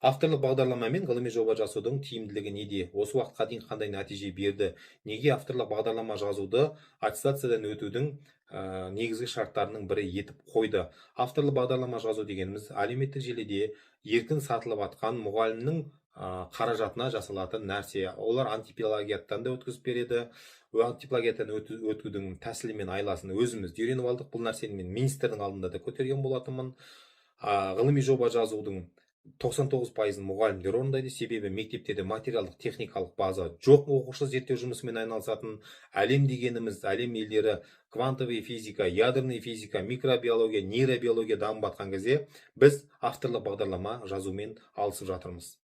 Авторлық бағдарлама мен ғылыми жоба жасаудың тиімділігі неде? Осы уақытқа дейін қандай нәтиже берді? Неге авторлық бағдарлама жазуды аттестациядан өтудің негізгі шарттарының бірі етіп қойды? Авторлық бағдарлама жазу дегеніміз әлеуметтік желіде еркін сатылып атқан мұғалімнің қаражатына жасалатын нәрсе. Олар антиплагиаттан да өткізіп береді. Антиплагиаттан өтудің тәсілі мен айласын өзіміз үйреніп алдық. Бұл нәрсені мен министрдің алдында да көтерген болатынмын. Ғылыми жоба жазудың 99%-ын мұғалімдер орындайды, себебі мектептерде материалдық техникалық база жоқ. Оқушы зерттеу жұмысымен айналысатын әлем дегеніміз, әлем елдері квантовый физика, ядерный физика, микробиология, нейробиология дамып жатқан кезде біз авторлық бағдарлама жазумен алысып жатырмыз.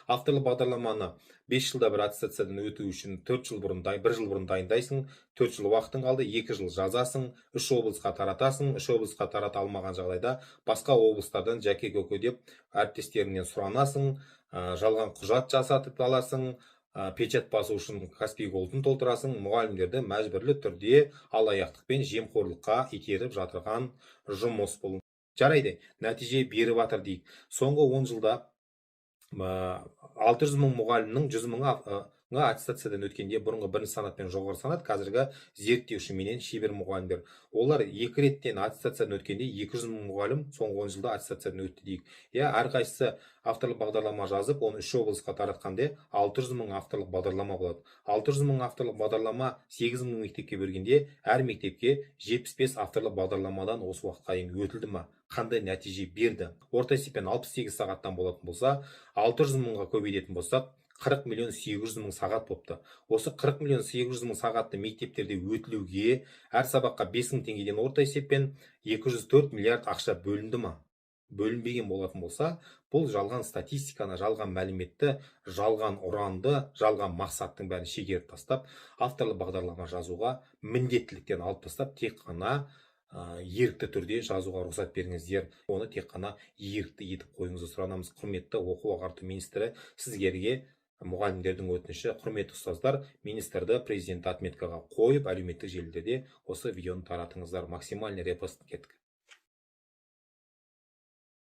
Авторлық бағдарламаны 5 жылда бір аттестациядан өту үшін 1 жыл бұрын дайындайсың, 4 жыл уақытың қалды, 2 жыл жазасың, 3 облысқа таратасың, 3 облысқа тарата алмаған жағдайда басқа облыстардан жәке көке деп әріптестеріңнен сұранасың, жалған құжат жасатып аласың, печат басу үшін Каспий голдын толтырасың. Мұғалімдерді мәжбүрлі түрде алаяқтықпен жемқорлыққа итеріп жатырған жұмыс бұл. Жарайды, нәтиже беріп жатыр дейік. Соңғы 10 жылда 600 мың мұғалімнің 100 мыңы аттестациядан өткенде бұрынғы бірінші санат пен жоғары санат, қазіргі зерттеуші менен шебер мұғалімдер. Олар 2 реттен аттестациядан өткенде 200 мың мұғалім соңғы 10 жылда аттестациядан өтті дейік. Әрқайсысы авторлық бағдарлама жазып, оны 3 облысқа таратқанда 600 мың авторлық бағдарлама болады. 600 мың авторлық бағдарлама 8 мың мектепке бергенде, әр мектепке 75 авторлық бағдарламадан осы уақытқа дейін өтілді ма? Қандай нәтиже берді? Орта есеппен 68 сағаттан болатын болса, 600 мыңға көбейтетін болсақ, 40 миллион 800 мың сағат бопты. Осы 40 миллион 800 мың сағатты мектептерде өтілуге әр сабаққа 5000 теңгеден орта есеппен 204 миллиард ақша бөлінді ма? Бөлінбеген болатын болса, бұл жалған статистиканы, жалған мәліметті, жалған ұранды, жалған мақсаттың бәрін шегеріп тастап, авторлық бағдарлама жазуға міндеттіліктен алып тастап, тек қана ерікті түрде жазуға рұқсат беріңіздер. Оны тек қана ерікті етіп қойыңызды сұранамыз. Құрметті оқу ағарту министрі, сіздерге мұғалімдердің өтініші. Құрметті ұстаздар, министрді президент отметкаға қойып, әлеуметтік желілерде осы видеоны таратыңыздар. Максимальный репост кеттік.